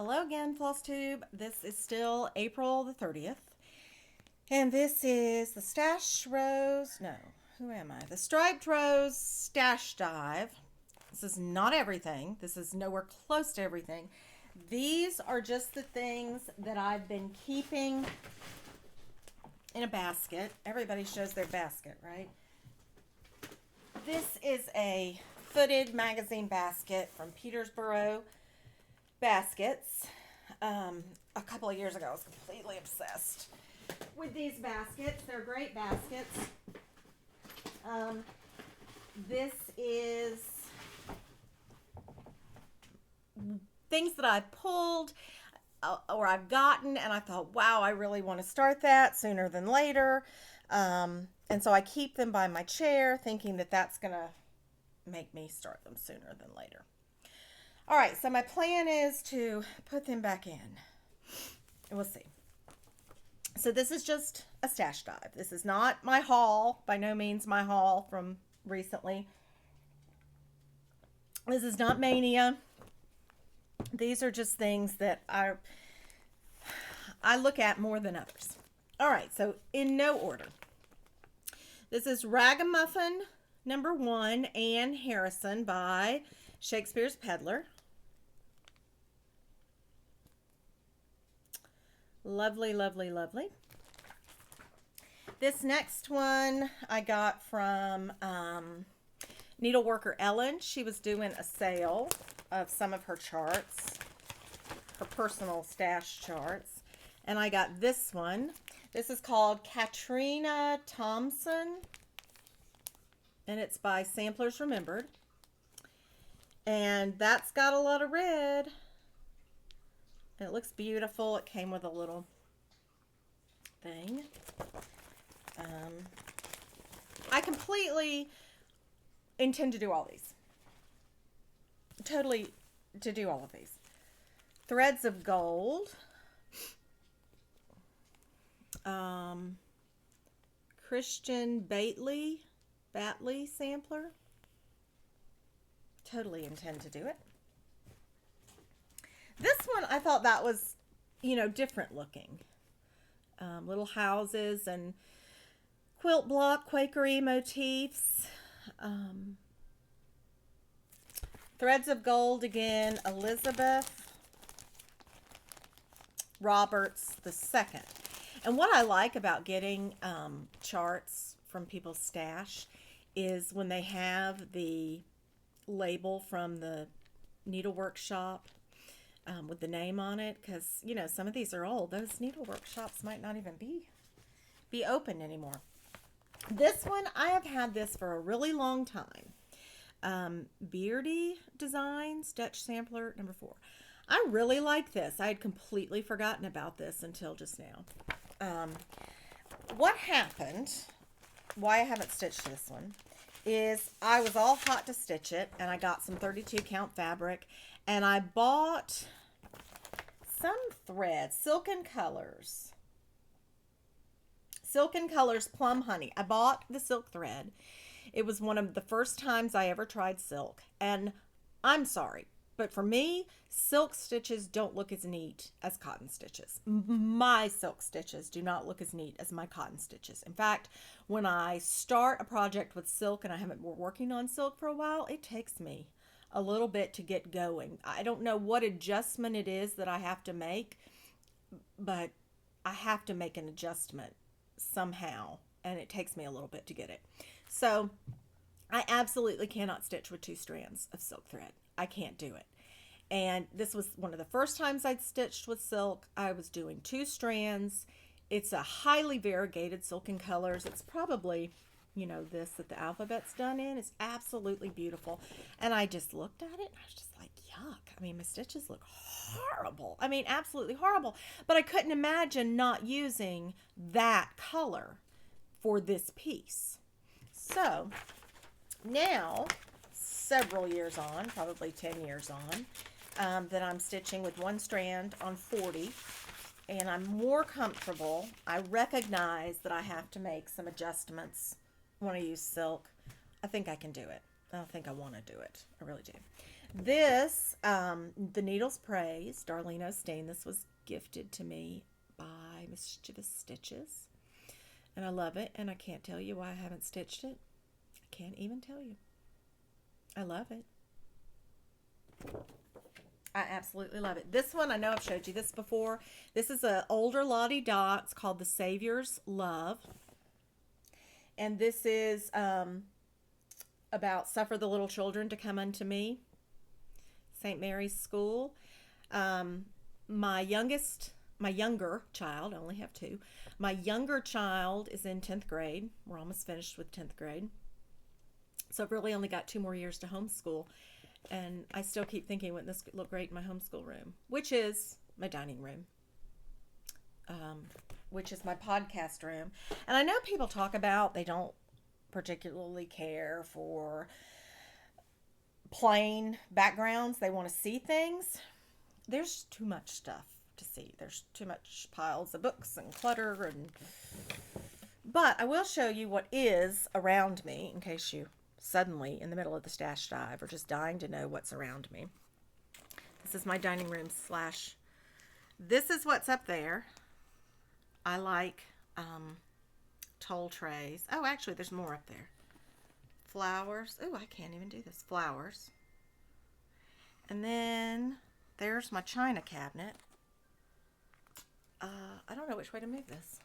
Hello again, Flosstube. This is still April the 30th. And this is the Stash Rose, no, who am I? The Striped Rose Stash Dive. This is not everything. This is nowhere close to everything. These are just the things that I've been keeping in a basket. Everybody shows their basket, right? This is a footed magazine basket from Petersboro Baskets. A couple of years ago, I was completely obsessed with these baskets. They're great baskets. This is things that I've pulled or I've gotten, and I thought, wow, I really want to start that sooner than later. And so I keep them by my chair, thinking that that's going to make me start them sooner than later. All right, so my plan is to put them back in. And we'll see. So this is just a stash dive. This is not my haul, by no means my haul from recently. This is not mania. These are just things that I look at more than others. All right, so in no order. This is Ragamuffin #1, Anne Harrison by Shakespeare's Peddler. Lovely, lovely, lovely. This next one I got from Needleworker Ellen. She was doing a sale of some of her charts, her personal stash charts. And I got this one. This is called Katrina Thompson. And it's by Samplers Remembered. And that's got a lot of red. And it looks beautiful. It came with a little thing. I completely intend to do all these. Totally to do all of these. Threads of Gold. Christian Batley sampler. Totally intend to do it. This one, I thought that was, different looking. Little houses and quilt block Quakery motifs. Threads of Gold again, Elizabeth Roberts II. And what I like about getting charts from people's stash is when they have the label from the needlework shop with the name on it, because some of these are old. Those needlework shops might not even be open anymore. This one, I have had this for a really long time. Beardy Designs Dutch Sampler #4. I really like this. I had completely forgotten about this until just now. What happened, why I haven't stitched this one, is I was all hot to stitch it, and I got some 32 count fabric, and I bought some thread, Silken Colors Plum Honey. I bought the silk thread. It was one of the first times I ever tried silk, and I'm sorry, but for me, silk stitches don't look as neat as cotton stitches. My silk stitches do not look as neat as my cotton stitches. In fact, when I start a project with silk and I haven't been working on silk for a while, it takes me a little bit to get going. I don't know what adjustment it is that I have to make, but I have to make an adjustment somehow, and it takes me a little bit to get it. So I absolutely cannot stitch with 2 strands of silk thread. I can't do it. And this was one of the first times I'd stitched with silk. I was doing 2 strands. It's a highly variegated Silken Colors. It's probably, this that the alphabet's done in. It's absolutely beautiful. And I just looked at it and I was just like, yuck. I mean, my stitches look horrible. I mean, absolutely horrible. But I couldn't imagine not using that color for this piece. So now, several years on, probably 10 years on, that I'm stitching with 1 strand on 40, and I'm more comfortable. I recognize that I have to make some adjustments when I use silk. I think I can do it. I don't think I want to do it. I really do. This, The Needles Praise, Darlene Osteen. This was gifted to me by Mischievous Stitches. And I love it, and I can't tell you why I haven't stitched it. I can't even tell you. I love it. I absolutely love it. This one, I know I've showed you this before. This is an older Lottie Dot. It's called The Savior's Love. And this is about Suffer the Little Children to Come Unto Me. St. Mary's School. My younger child, I only have two. My younger child is in 10th grade. We're almost finished with 10th grade. So I've really only got 2 more years to homeschool. And I still keep thinking, wouldn't this look great in my homeschool room? Which is my dining room. Which is my podcast room. And I know people talk about they don't particularly care for plain backgrounds. They want to see things. There's too much stuff to see. There's too much piles of books and clutter. But I will show you what is around me in case you suddenly in the middle of the stash dive or just dying to know what's around me. This is my dining room slash. This is what's up there. I like toll trays. Oh, actually, there's more up there. Flowers. Oh, I can't even do this. Flowers. And then there's my china cabinet. I don't know which way to move this.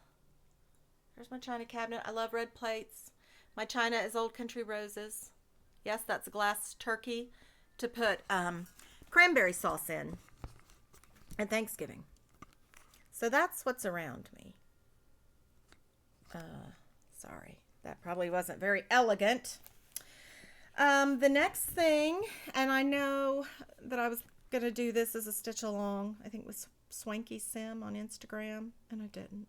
There's my china cabinet. I love red plates. My china is Old Country Roses. Yes, that's a glass turkey to put cranberry sauce in at Thanksgiving. So that's what's around me. Sorry, that probably wasn't very elegant. The next thing, and I know that I was going to do this as a stitch along. I think it was Swanky Sim on Instagram, and I didn't.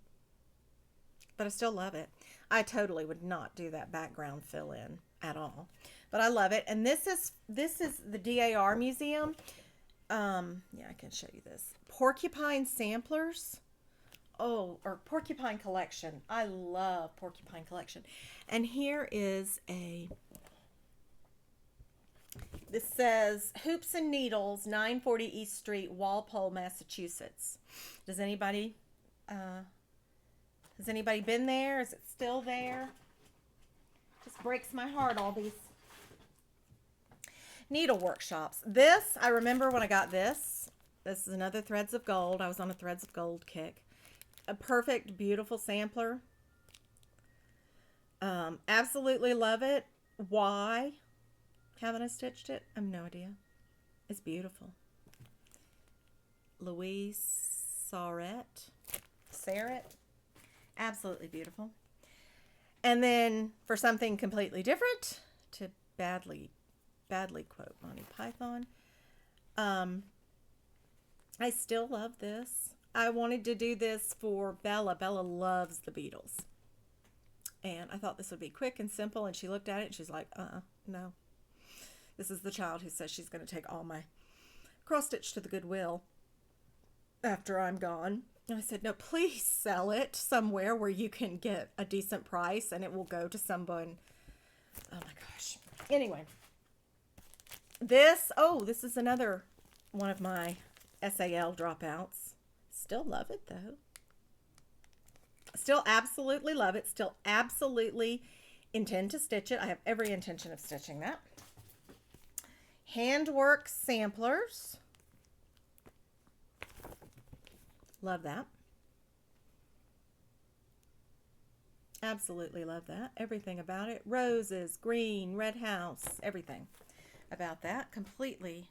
But I still love it. I totally would not do that background fill in at all. But I love it. And this is the DAR Museum. Yeah, I can show you this. Porcupine Samplers. Oh, or Porcupine Collection. I love Porcupine Collection. And here is this says Hoops and Needles, 940 East Street, Walpole, Massachusetts. Has anybody been there? Is it still there? Just breaks my heart, all these needle workshops. This, I remember when I got this. This is another Threads of Gold. I was on a Threads of Gold kick. A perfect, beautiful sampler. Absolutely love it. Why haven't I stitched it? I have no idea. It's beautiful. Louise Sarret. Absolutely beautiful. And then for something completely different, to badly quote Monty Python, I still love this. I wanted to do this for Bella. Bella loves the Beatles. And I thought this would be quick and simple. And she looked at it and she's like, no. This is the child who says she's going to take all my cross stitch to the Goodwill after I'm gone. And I said, no, please sell it somewhere where you can get a decent price and it will go to someone. Oh my gosh. Anyway, this is another one of my SAL dropouts. Still love it though. Still absolutely love it. Still absolutely intend to stitch it. I have every intention of stitching that. Handwork samplers. Love that. Absolutely love that. Everything about it. Roses, green, red house, everything about that. Completely.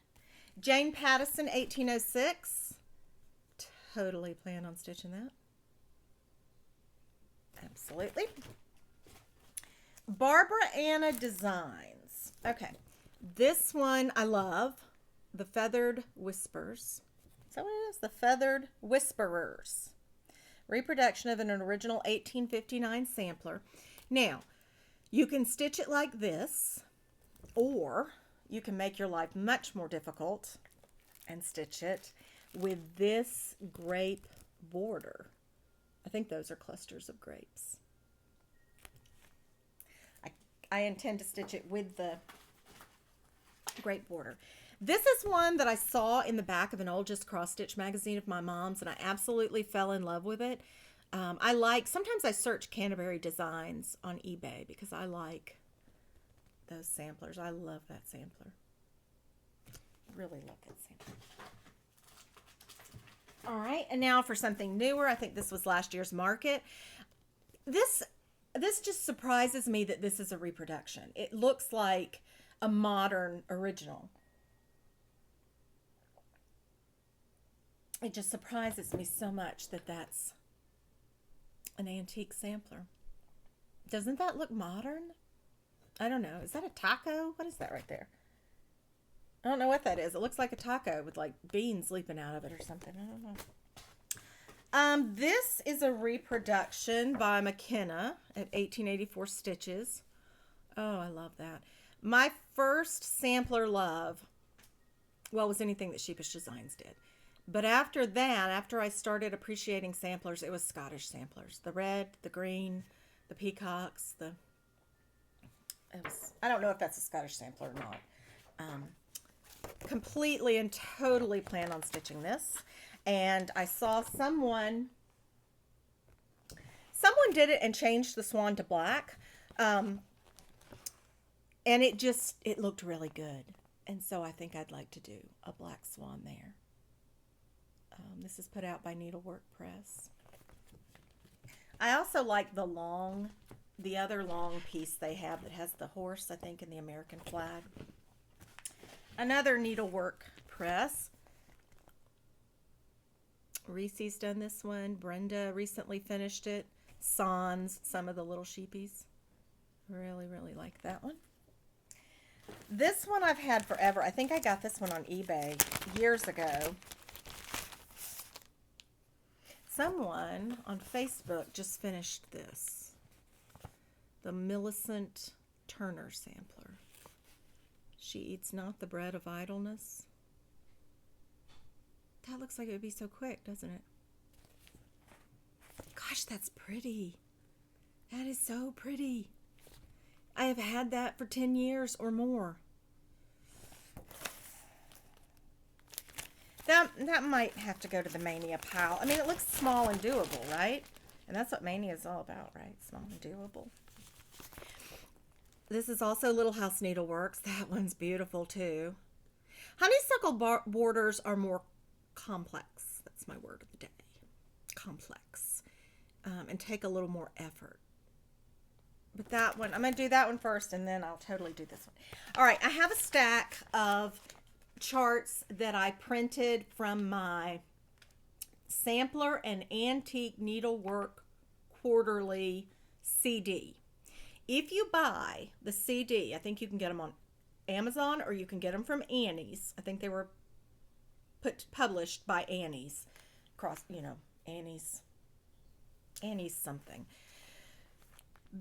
Jane Pattison, 1806. Totally plan on stitching that. Absolutely. Barbara Anna Designs. Okay. This one I love. The Feathered Whispers. Is that what it is? The Feathered Whisperers. Reproduction of an original 1859 sampler. Now, you can stitch it like this, or you can make your life much more difficult and stitch it with this grape border. I think those are clusters of grapes. I intend to stitch it with the grape border. This is one that I saw in the back of an old Just Cross Stitch magazine of my mom's, and I absolutely fell in love with it. Sometimes I search Canterbury Designs on eBay because I like those samplers. I love that sampler. Really love that sampler. All right, and now for something newer. I think this was last year's market. This just surprises me that this is a reproduction. It looks like a modern original. It just surprises me so much that that's an antique sampler. Doesn't that look modern? I don't know. Is that a taco? What is that right there? I don't know what that is. It looks like a taco with like beans leaping out of it or something. I don't know. This is a reproduction by McKenna at 1884 stitches. Oh, I love that. My first sampler love, well, was anything that Sheepish Designs did. But after that, after I started appreciating samplers, it was Scottish samplers. The red, the green, the peacocks, I don't know if that's a Scottish sampler or not. Completely and totally plan on stitching this. And I saw someone did it and changed the swan to black. And it looked really good. And so I think I'd like to do a black swan there. This is put out by Needlework Press. I also like the other long piece they have that has the horse, I think, and the American flag. Another Needlework Press. Reese's done this one. Brenda recently finished it. Sans, some of the little sheepies. Really, really like that one. This one I've had forever. I think I got this one on eBay years ago. Someone on Facebook just finished this. The Millicent Turner sampler. She eats not the bread of idleness. That looks like it would be so quick, doesn't it? Gosh, that's pretty. That is so pretty. I have had that for 10 years or more. That might have to go to the Mania pile. I mean, it looks small and doable, right? And that's what Mania is all about, right? Small and doable. This is also Little House Needleworks. That one's beautiful, too. Honeysuckle borders are more complex. That's my word of the day. Complex. And take a little more effort. But that one, I'm going to do that one first, and then I'll totally do this one. All right, I have a stack of charts that I printed from my Sampler and Antique Needlework Quarterly CD. If you buy the CD, I think you can get them on Amazon or you can get them from Annie's. I think they were published by Annie's. Annie's something.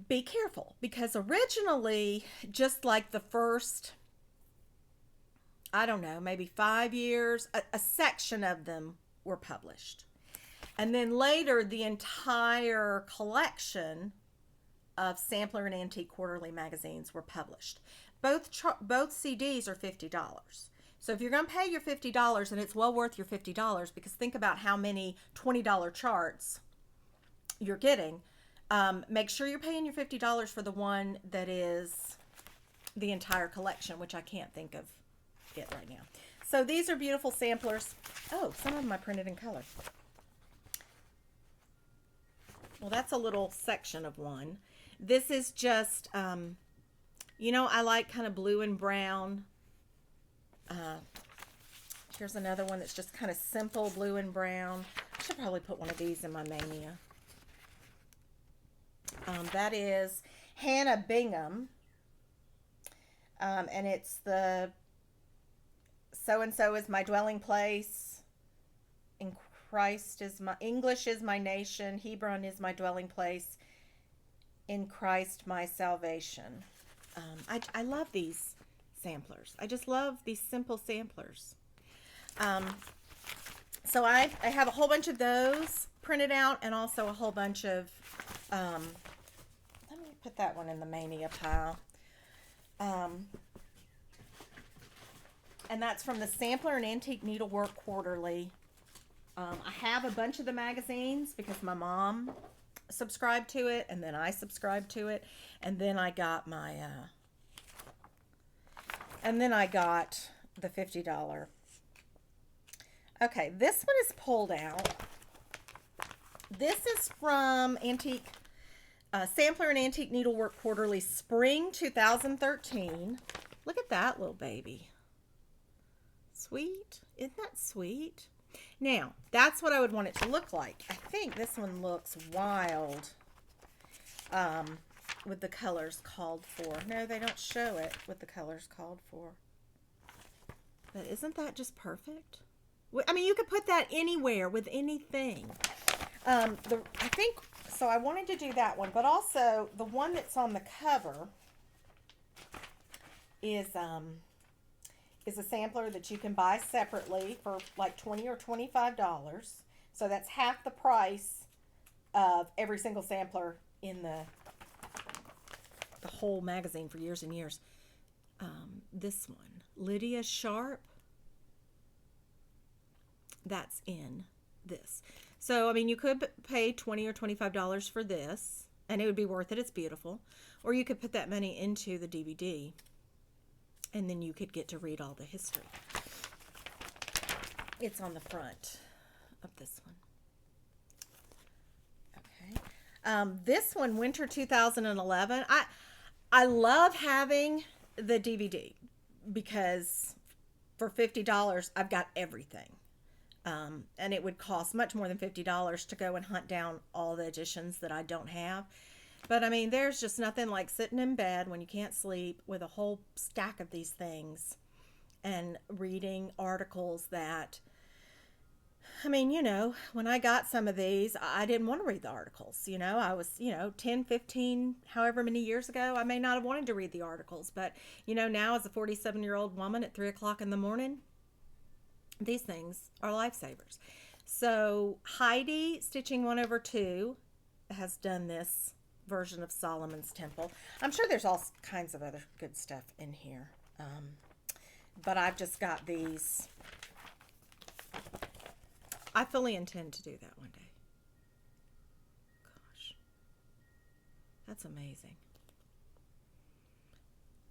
Be careful, because originally, just like the first, I don't know, maybe 5 years, a section of them were published. And then later, the entire collection of Sampler and Antique Quarterly magazines were published. Both CDs are $50. So if you're going to pay your $50, and it's well worth your $50, because think about how many $20 charts you're getting. Make sure you're paying your $50 for the one that is the entire collection, which I can't think of it right now. So these are beautiful samplers. Oh, some of them I printed in color. Well, that's a little section of one. This is just, I like kind of blue and brown. Here's another one that's just kind of simple blue and brown. I should probably put one of these in my Mania. That is Hannah Bingham. And it's the so-and-so is my dwelling place. English is my nation. Hebron is my dwelling place. In Christ my salvation. I love these samplers. I just love these simple samplers. So I have a whole bunch of those printed out, and also a whole bunch of, let me put that one in the Mania pile. And that's from the Sampler and Antique Needlework Quarterly. I have a bunch of the magazines because my mom subscribed to it, and then I subscribed to it, and then I got my the $50. Okay, this one is pulled out. This is from Sampler and Antique Needlework Quarterly, Spring 2013. Look at that little baby. Sweet. Isn't that sweet? Now, that's what I would want it to look like. I think this one looks wild with the colors called for. No, they don't show it with the colors called for. But isn't that just perfect? I mean, you could put that anywhere with anything. I think, so I wanted to do that one, but also the one that's on the cover is a sampler that you can buy separately for like $20 or $25. So that's half the price of every single sampler in the whole magazine for years and years. This one, Lydia Sharp, that's in this. So, I mean, you could pay $20 or $25 for this, and it would be worth it. It's beautiful. Or you could put that money into the DVD, and then you could get to read all the history. It's on the front of this one. Okay. This one, Winter 2011. I love having the DVD because for $50, I've got everything. And it would cost much more than $50 to go and hunt down all the editions that I don't have. But I mean, there's just nothing like sitting in bed when you can't sleep with a whole stack of these things and reading articles that, I mean, you know, when I got some of these, I didn't want to read the articles. You know, I was, 10, 15, however many years ago, I may not have wanted to read the articles. But, now as a 47-year-old woman at 3 o'clock in the morning, these things are lifesavers. So Heidi, Stitching 1/2, has done this version of Solomon's Temple. I'm sure there's all kinds of other good stuff in here. But I've just got these. I fully intend to do that one day. Gosh. That's amazing.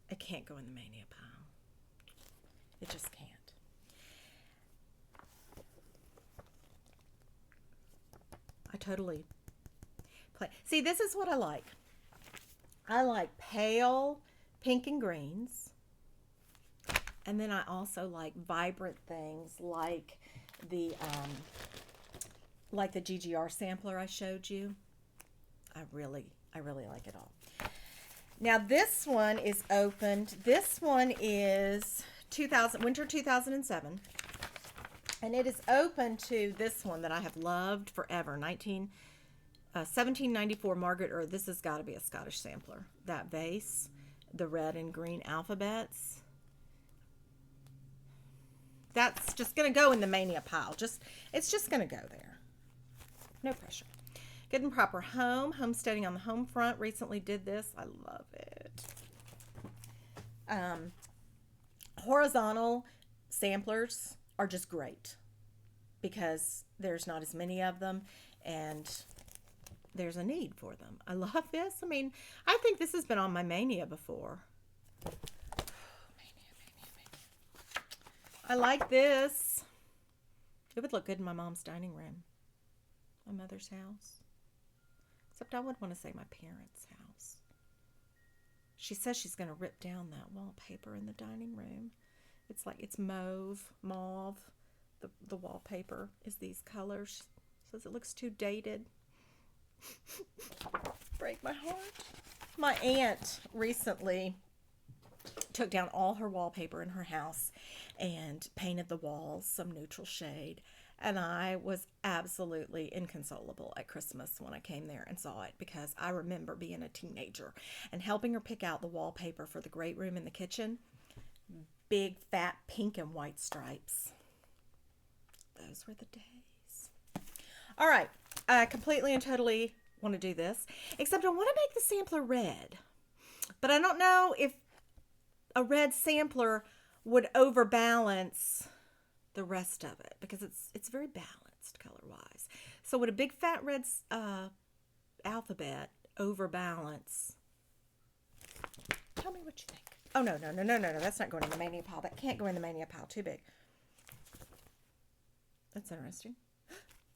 It can't go in the mania pile. It just can't. I totally play. See, this is what I like. I like pale pink and greens. And then I also like vibrant things like the GGR sampler I showed you. I really like it all. Now this one is opened. This one is Winter 2007. And it is open to this one that I have loved forever, 1794 Margaret Earl. This has got to be a Scottish sampler. That vase, the red and green alphabets. That's just going to go in the mania pile. It's just going to go there. No pressure. Good and Proper Home, Homesteading on the Home Front. Recently did this. I love it. Horizontal samplers are just great because there's not as many of them and there's a need for them. I love this. I mean, I think this has been on my mania before. Mania. I like this. It would look good in my mom's dining room. My mother's house. Except I would want to say my parents' house. She says she's going to rip down that wallpaper in the dining room. It's mauve. The wallpaper is these colors. She says it looks too dated. Break my heart. My aunt recently took down all her wallpaper in her house and painted the walls some neutral shade. And I was absolutely inconsolable at Christmas when I came there and saw it because I remember being a teenager and helping her pick out the wallpaper for the great room in the kitchen. Big, fat, pink and white stripes. Those were the days. All right. I completely and totally want to do this, except I want to make the sampler red. But I don't know if a red sampler would overbalance the rest of it because it's very balanced color wise. So would a big fat red alphabet overbalance? Tell me what you think. Oh, no. That's not going in the mania pile. That can't go in the mania pile. Too big. That's interesting.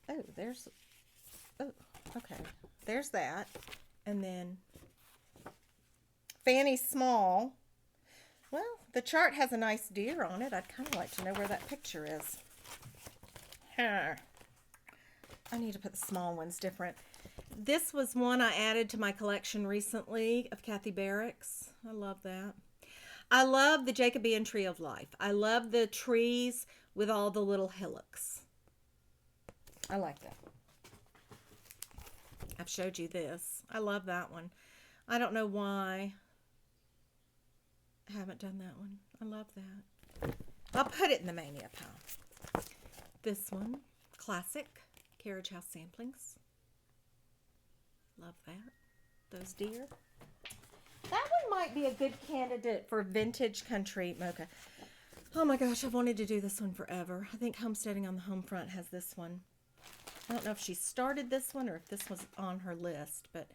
Oh, there's... Oh, okay. There's that. And then Fanny Small. Well, the chart has a nice deer on it. I'd kind of like to know where that picture is. Huh. I need to put the small ones different. This was one I added to my collection recently of Kathy Barrick's. I love that. I love the Jacobean Tree of Life. I love the trees with all the little hillocks. I like that. I've showed you this. I love that one. I don't know why I haven't done that one. I love that. I'll put it in the mania pile. This one, classic Carriage House samplings. Love that. Those deer. That one might be a good candidate for vintage country mocha. Oh my gosh, I've wanted to do this one forever. I think Homesteading on the Home Front has this one. I don't know if she started this one or if this was on her list, but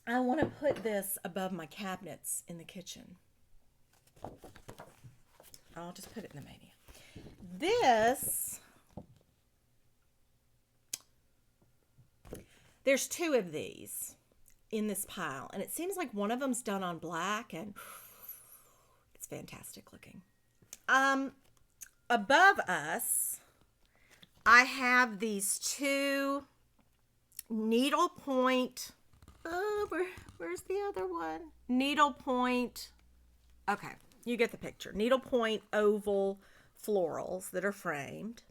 I want to put this above my cabinets in the kitchen. I'll just put it in the mania. This, there's two of these in this pile, and it seems like one of them's done on black, and it's fantastic looking. Above us, I have these two needlepoint. Oh, where's the other one? Needlepoint. Okay, you get the picture. Needlepoint oval florals that are framed.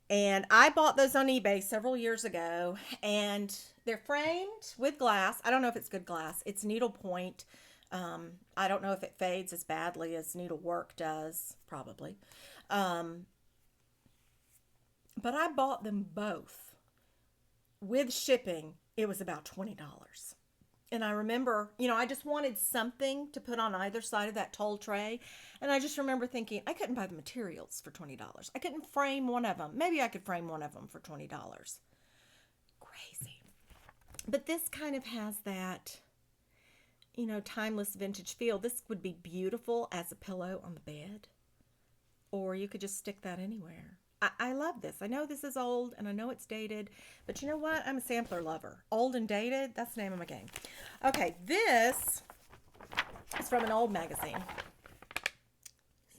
And I bought those on eBay several years ago, and they're framed with glass. I don't know if it's good glass. It's needlepoint. I don't know if it fades as badly as needlework does, probably. But I bought them both. With shipping, it was about $20. And I remember, I just wanted something to put on either side of that tall tray. And I just remember thinking, I couldn't buy the materials for $20. I couldn't frame one of them. Maybe I could frame one of them for $20. Crazy. But this kind of has that, timeless vintage feel. This would be beautiful as a pillow on the bed. Or you could just stick that anywhere. I love this. I know this is old and I know it's dated, but you know what? I'm a sampler lover. Old and dated, that's the name of my game. Okay, this is from an old magazine.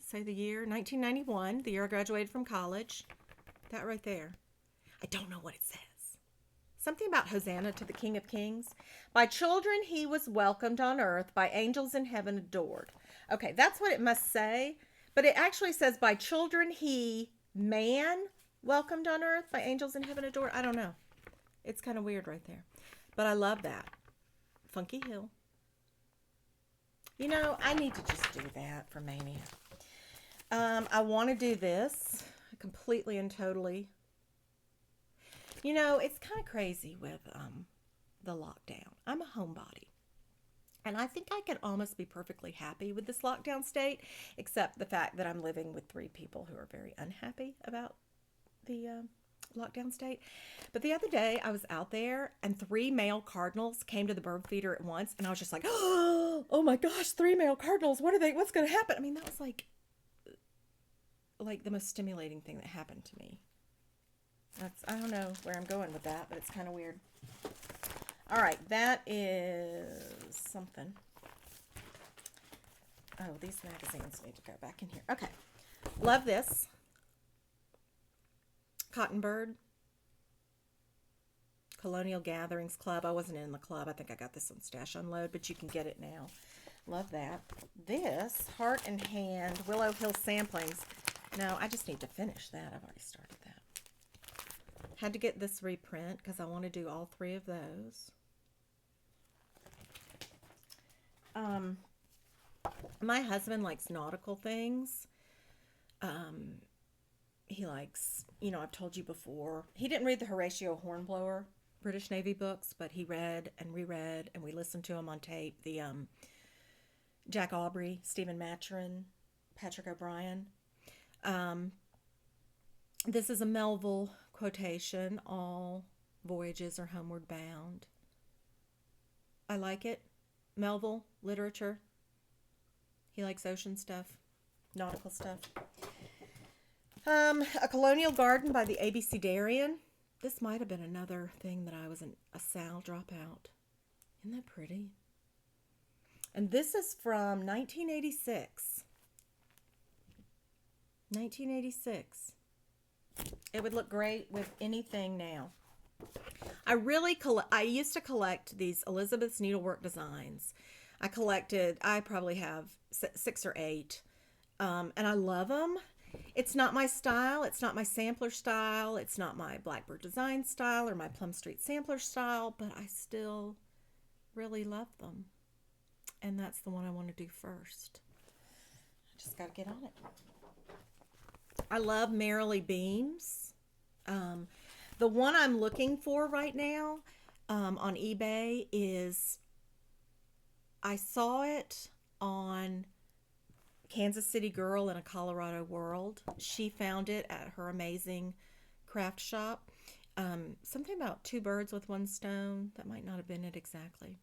Say the year, 1991, the year I graduated from college. That right there. I don't know what it says. Something about Hosanna to the King of Kings. By children he was welcomed on earth, by angels in heaven adored. Okay, that's what it must say, but it actually says by children he... man welcomed on earth, by angels in heaven adored. I don't know. It's kind of weird right there. But I love that. Funky Hill. I need to just do that for Mania. I want to do this completely and totally. It's kind of crazy with the lockdown. I'm a homebody. And I think I could almost be perfectly happy with this lockdown state, except the fact that I'm living with 3 people who are very unhappy about the lockdown state. But the other day I was out there and 3 male cardinals came to the bird feeder at once. And I was just like, oh my gosh, 3 male cardinals. What's going to happen? I mean, that was like the most stimulating thing that happened to me. I don't know where I'm going with that, but it's kind of weird. All right, that is something. Oh, these magazines need to go back in here. Okay, love this. Cotton Bird. Colonial Gatherings Club. I wasn't in the club. I think I got this on Stash Unload, but you can get it now. Love that. This, Heart and Hand, Willow Hill Samplings. No, I just need to finish that. I've already started that. Had to get this reprint because I want to do all 3 of those. My husband likes nautical things. He likes, I've told you before, he didn't read the Horatio Hornblower British Navy books, but he read and reread, and we listened to him on tape, the Jack Aubrey, Stephen Maturin, Patrick O'Brien. This is a Melville quotation. All voyages are homeward bound. I like it. Melville, literature. He likes ocean stuff, nautical stuff. A Colonial Garden by the ABC Darien. This might have been another thing that I was a Sal dropout. Isn't that pretty? And this is from 1986. 1986. It would look great with anything now. I used to collect these Elizabeth's Needlework designs. I probably have 6 or 8. And I love them. It's not my style. It's not my sampler style. It's not my Blackbird Designs style or my Plum Street sampler style, but I still really love them. And that's the one I want to do first. I just got to get on it. I love Merrily Beams. The one I'm looking for right now on eBay is, I saw it on Kansas City Girl in a Colorado World. She found it at her amazing craft shop. Something about 2 birds with 1 stone. That might not have been it exactly.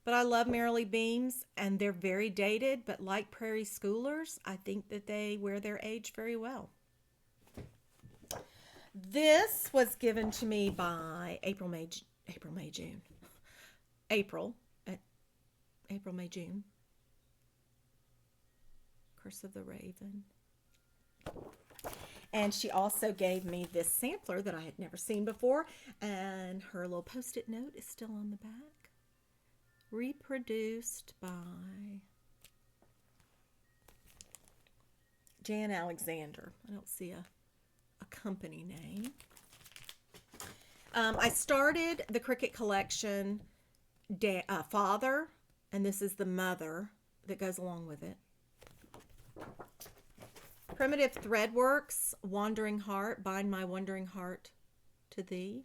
But I love Merrily Beams, and they're very dated, but like Prairie Schoolers, I think that they wear their age very well. This was given to me by April, May, June. April, May, June. Curse of the Raven. And she also gave me this sampler that I had never seen before, and her little post-it note is still on the back. Reproduced by Jan Alexander. I don't see a company name. I started the Cricut collection Father, and this is the mother that goes along with it. Primitive Threadworks, Wandering Heart, Bind My Wandering Heart to Thee.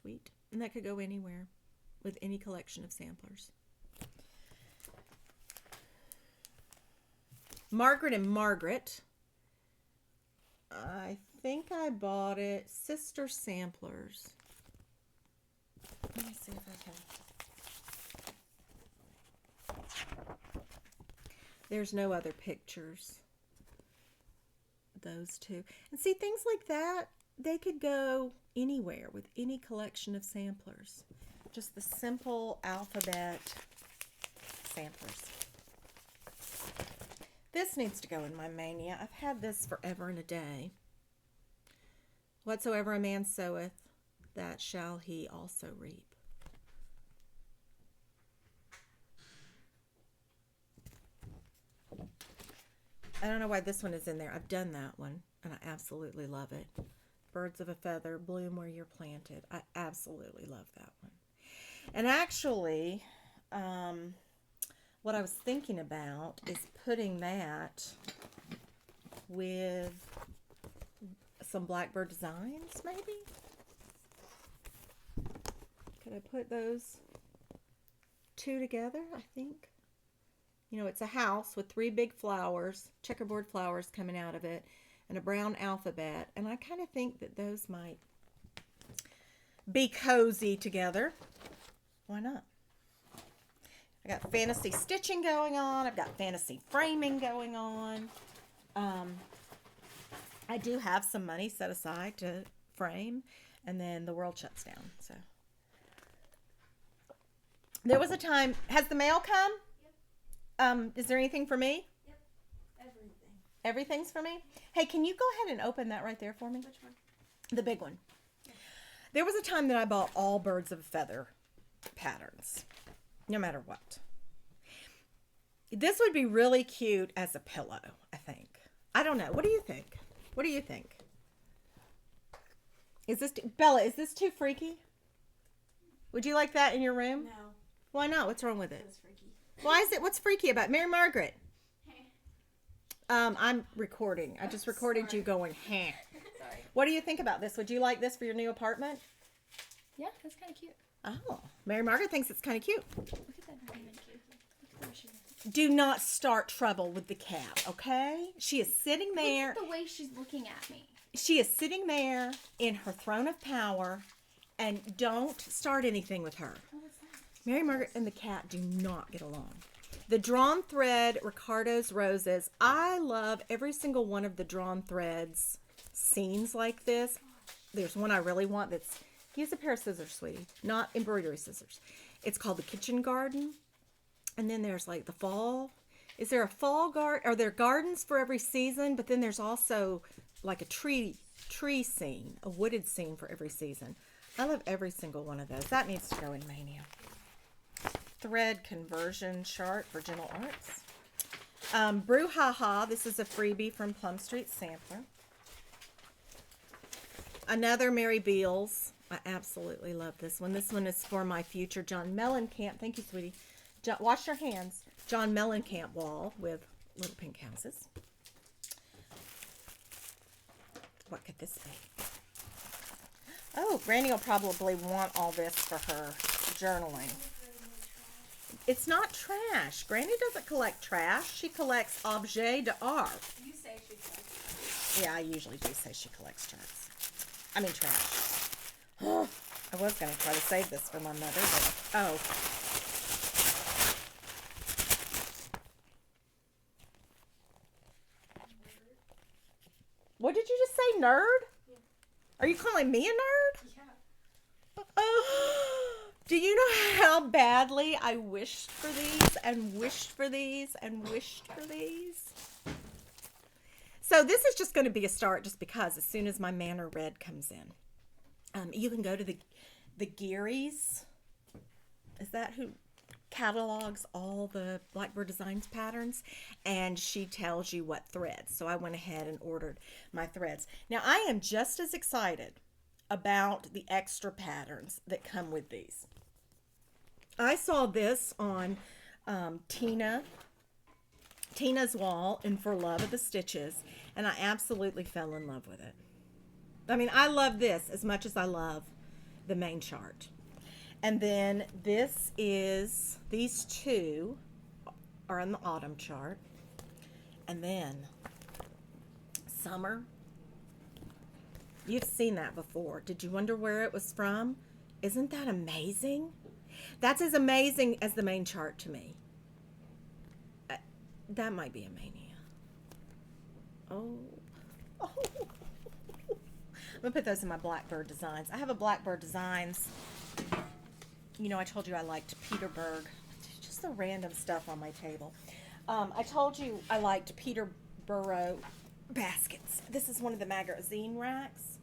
Sweet. And that could go anywhere with any collection of samplers. Margaret and Margaret. I think I bought it. Sister Samplers. Let me see if I can. There's no other pictures. Those two. And see, things like that, they could go anywhere with any collection of samplers. Just the simple alphabet samplers. This needs to go in my mania. I've had this forever and a day. Whatsoever a man soweth, that shall he also reap. I don't know why this one is in there. I've done that one, and I absolutely love it. Birds of a Feather, Bloom Where You're Planted. I absolutely love that one. And actually, what I was thinking about is putting that with some Blackbird Designs, maybe? Could I put those 2 together, I think? You know, it's a house with 3 big flowers, checkerboard flowers coming out of it, and a brown alphabet. And I kind of think that those might be cozy together. Why not? I got fantasy stitching going on. I've got fantasy framing going on. I do have some money set aside to frame, and then the world shuts down. So there was a time. Has the mail come? Yep. Is there anything for me? Yep. Everything. Everything's for me? Hey, can you go ahead and open that right there for me? Which one? The big one. Yeah. There was a time that I bought all Birds of a Feather patterns, no matter what. This would be really cute as a pillow, I think. I don't know. What do you think? What do you think? Is this Bella, is this too freaky? Would you like that in your room? No. Why not? What's wrong with it? It's freaky. Why is it? What's freaky about it? Mary Margaret? I'm recording. I just recorded you going, Sorry. What do you think about this? Would you like this for your new apartment? Yeah, that's kind of cute. Oh, Mary Margaret thinks it's kind of cute. Look at that diamond cute. Do not start trouble with the cat, okay? She is sitting there. Look at the way she's looking at me. She is sitting there in her throne of power, and don't start anything with her. What was that? Mary Margaret and the cat do not get along. The drawn thread, Ricardo's Roses. I love every single one of the drawn threads scenes like this. There's one I really want that's, use a pair of scissors, sweetie, not embroidery scissors. It's called the Kitchen Garden. And then there's like the fall. Is there a fall garden? Are there gardens for every season? But then there's also like a tree scene, a wooded scene for every season. I love every single one of those. That needs to go in Mania. Thread conversion chart for Gentle Arts. Brouhaha. This is a freebie from Plum Street Sampler. Another Mary Beals. I absolutely love this one. This one is for my future John Mellencamp. Thank you, sweetie. Wash your hands. John Mellencamp wall with little pink houses. What could this be? Oh, Granny will probably want all this for her journaling. It's not trash. Granny doesn't collect trash. She collects objet d'art. You say she collects. Yeah, I usually do say she collects charts. I mean trash. I was going to try to save this for my mother, but oh. What did you just say, nerd? Yeah. Are you calling me a nerd? Yeah. Do you know how badly I wished for these and wished for these and wished for these? So this is just going to be a start just because as soon as my Manor Red comes in. You can go to the Geary's. Is that who catalogs all the Blackbird Designs patterns? And she tells you what threads. So I went ahead and ordered my threads. Now I am just as excited about the extra patterns that come with these. I saw this on Tina's wall in For Love of the Stitches, and I absolutely fell in love with it. I mean, I love this as much as I love the main chart. And then this is, these two are in the autumn chart. And then summer. You've seen that before. Did you wonder where it was from? Isn't that amazing? That's as amazing as the main chart to me. That might be a Mania. Oh. Oh. I'm going to put those in my Blackbird Designs. I have a Blackbird Designs. You know, I told you I liked Peterburg. Just the random stuff on my table. I told you I liked Peterborough baskets. This is one of the magazine racks.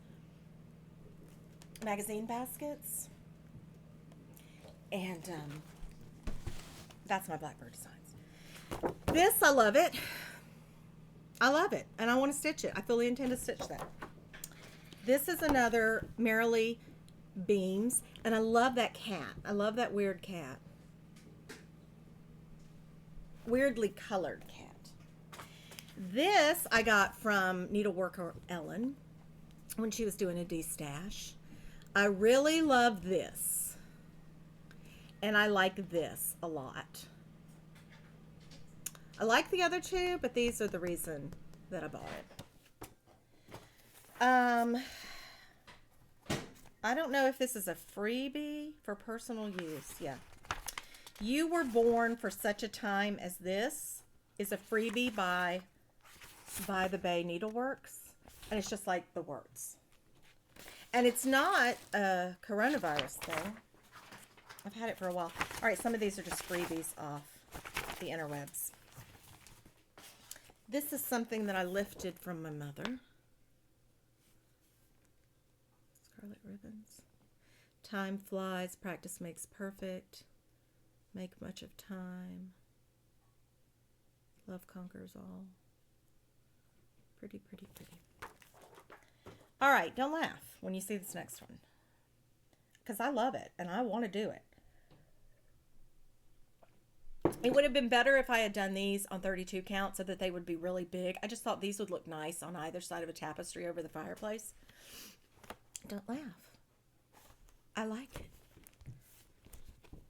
Magazine baskets. And that's my Blackbird Designs. This, I love it. I love it. And I want to stitch it. I fully intend to stitch that. This is another Merrily Beams. And I love that cat. I love that weird cat. Weirdly colored cat. This I got from Needleworker Ellen when she was doing a de-stash. I really love this. And I like this a lot. I like the other two, but these are the reason that I bought it. I don't know if this is a freebie for personal use. Yeah. You Were Born for Such a Time as This is a freebie by the Bay Needleworks. And it's just like the words. And it's not a coronavirus thing. I've had it for a while. All right, some of these are just freebies off the interwebs. This is something that I lifted from my mother. Scarlet ribbons. Time flies, practice makes perfect. Make much of time. Love conquers all. Pretty, pretty, pretty. All right, don't laugh when you see this next one. Because I love it, and I want to do it. It would have been better if I had done these on 32 count so that they would be really big. I just thought these would look nice on either side of a tapestry over the fireplace. Don't laugh. I like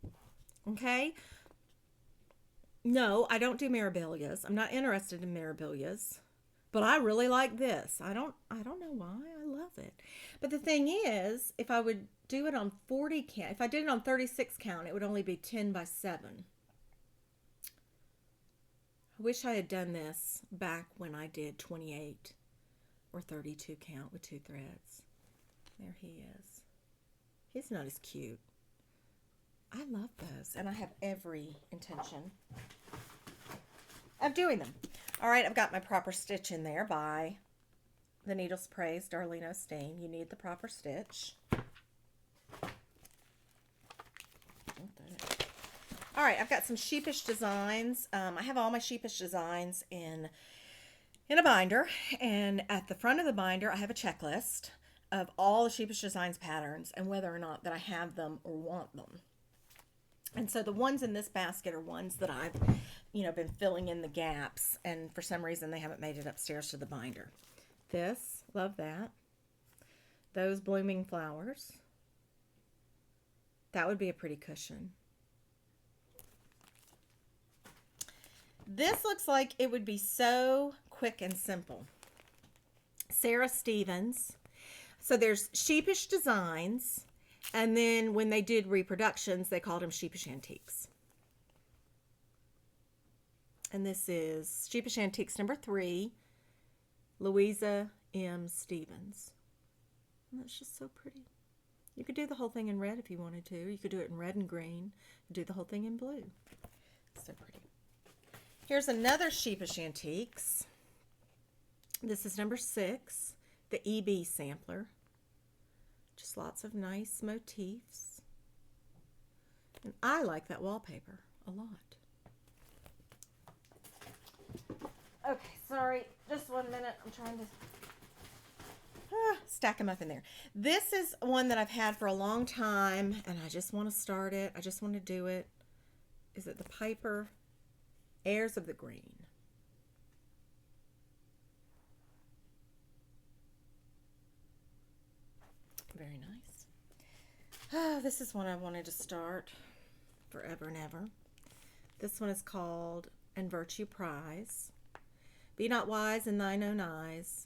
it. Okay? No, I don't do Mirabilias. I'm not interested in Mirabilias. But I really like this. I don't know why. I love it. But the thing is, if I would do it on 40 count, if I did it on 36 count, it would only be 10 by 7. I wish I had done this back when I did 28 or 32 count with 2 threads. There he is. He's not as cute. I love those, and I have every intention of doing them. All right, I've got my proper stitch in there by the Needles Praise, Darlene Osteen. You need the proper stitch. All right, I've got some sheepish designs. I have all my sheepish designs in a binder, and at the front of the binder, I have a checklist of all the sheepish designs patterns and whether or not that I have them or want them. And so the ones in this basket are ones that I've, been filling in the gaps, and for some reason they haven't made it upstairs to the binder. This, love that. Those blooming flowers. That would be a pretty cushion. This looks like it would be so quick and simple. Sarah Stevens. So there's Sheepish Designs, and then when they did reproductions, they called them Sheepish Antiques. And this is Sheepish Antiques number 3, Louisa M. Stevens. And that's just so pretty. You could do the whole thing in red if you wanted to. You could do it in red and green. Do the whole thing in blue. So pretty. Here's another Sheepish Antiques. This is number 6, the EB sampler. Just lots of nice motifs. And I like that wallpaper a lot. Okay, sorry, just 1 minute. I'm trying to stack them up in there. This is one that I've had for a long time, and I just want to start it. I just want to do it. Is it the Piper Heirs of the Green? Very nice. Oh, this is one I wanted to start forever and ever. This one is called And Virtue Prize. Be not wise in thine own eyes.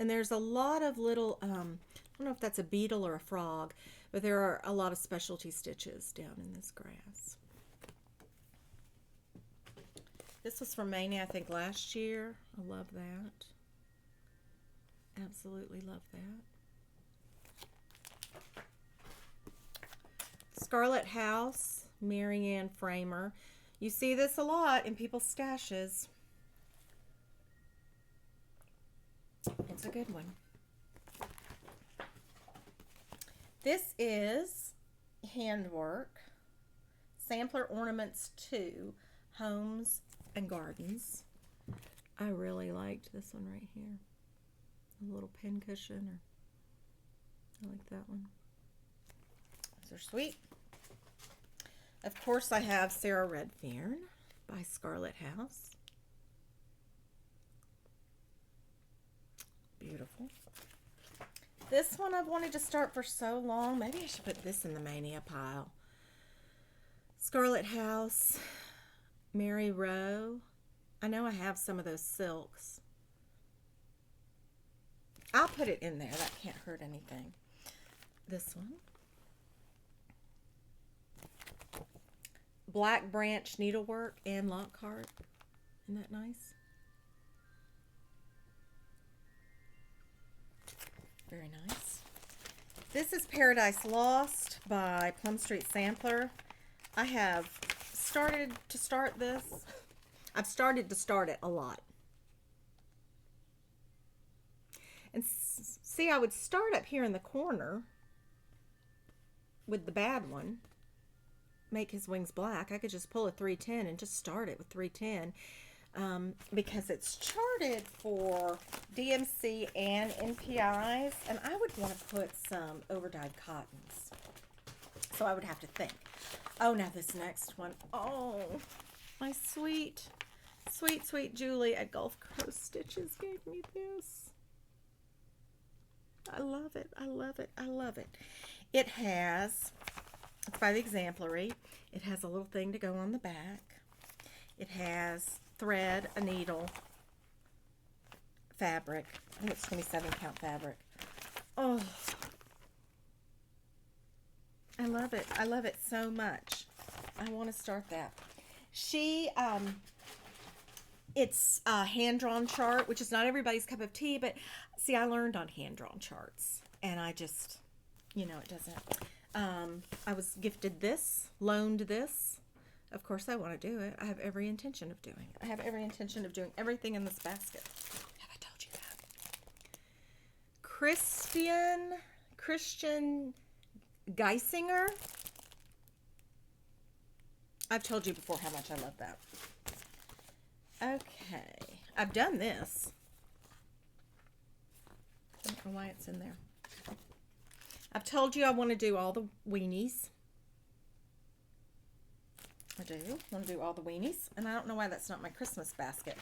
And there's a lot of little, I don't know if that's a beetle or a frog, but there are a lot of specialty stitches down in this grass. This was from Mania, I think, last year. I love that. Absolutely love that. Scarlet House, Marianne Framer. You see this a lot in people's stashes. It's a good one. This is Handwork, Sampler Ornaments 2, Homes and Gardens. I really liked this one right here. A little pin cushion, or I like that one. Those are sweet. Of course, I have Sarah Redfern by Scarlet House. Beautiful. This one I've wanted to start for so long. Maybe I should put this in the Mania pile. Scarlet House, Mary Rowe. I know I have some of those silks. I'll put it in there. That can't hurt anything. This one. Black Branch Needlework and Lockhart. Isn't that nice? Very nice. This is Paradise Lost by Plum Street Sampler. I have started to start this. I've started to start it a lot. And see, I would start up here in the corner with the bad one. Make his wings black. I could just pull a 310 and just start it with 310 because it's charted for DMC and NPIs, and I would want to put some overdyed cottons. So I would have to think. Oh, now this next one. Oh, my sweet, sweet, sweet Julie at Gulf Coast Stitches gave me this. I love it. I love it. I love it. It has It's by the Exemplary. It has a little thing to go on the back. It has thread, a needle, fabric. I think it's 27 count fabric. Oh, I love it. I love it so much. I want to start that. It's a hand-drawn chart, which is not everybody's cup of tea, but see, I learned on hand-drawn charts, and I just, it doesn't. I was gifted this, loaned this. Of course, I want to do it. I have every intention of doing it. I have every intention of doing everything in this basket. Have I told you that? Christian Geisinger. I've told you before how much I love that. Okay, I've done this. I don't know why it's in there. I've told you I want to do all the weenies. I do want to do all the weenies, and I don't know why that's not my Christmas basket.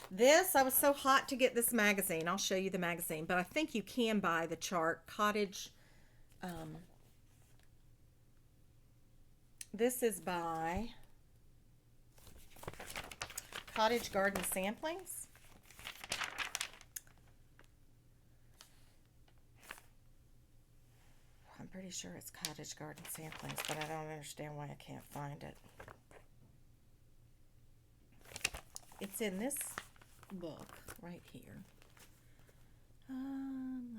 This, I was so hot to get this magazine. I'll show you the magazine, but I think you can buy the chart. This is by Cottage Garden Samplings. I'm pretty sure it's Cottage Garden Samplings, but I don't understand why I can't find it. It's in this book right here.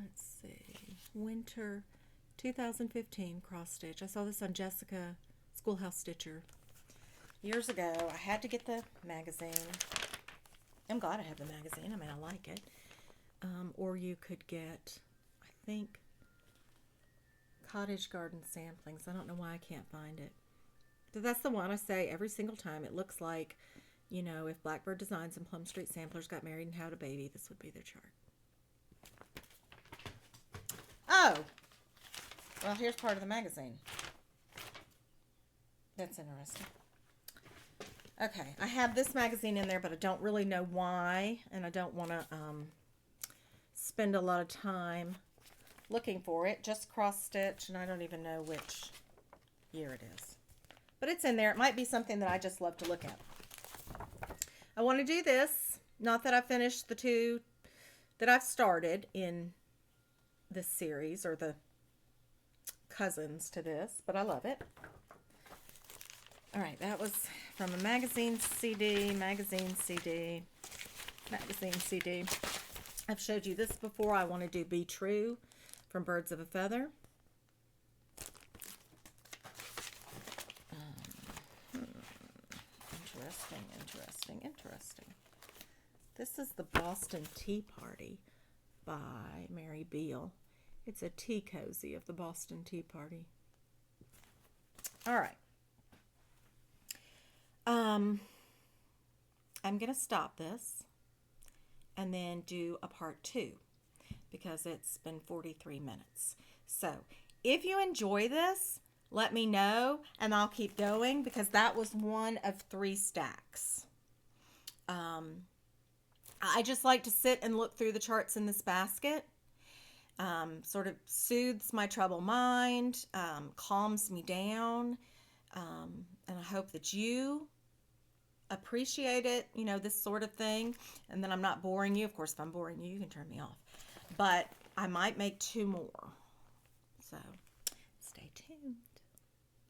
Let's see. Winter 2015 cross stitch. I saw this on Jessica Schoolhouse Stitcher years ago. I had to get the magazine. I'm glad I have the magazine. I mean, I like it. Or you could get, I think, Cottage Garden Samplings. I don't know why I can't find it. So that's the one I say every single time. It looks like, if Blackbird Designs and Plum Street Samplers got married and had a baby, this would be their chart. Oh! Well, here's part of the magazine. That's interesting. Okay, I have this magazine in there, but I don't really know why, and I don't want to spend a lot of time looking for it. Just cross stitch, and I don't even know which year it is. But it's in there. It might be something that I just love to look at. I want to do this. Not that I finished the two that I've started in this series, or the cousins to this, but I love it. All right, that was from a magazine CD. I've showed you this before. I want to do Be True from Birds of a Feather. Interesting. This is the Boston Tea Party by Mary Beale. It's a tea cozy of the Boston Tea Party. All right. I'm going to stop this and then do a part 2 because it's been 43 minutes. So if you enjoy this, let me know and I'll keep going because that was one of 3 stacks. I just like to sit and look through the charts in this basket. Sort of soothes my troubled mind, calms me down, and I hope that you appreciate it, this sort of thing, and then I'm not boring you. Of course, if I'm boring you, you can turn me off, but I might make 2 more. So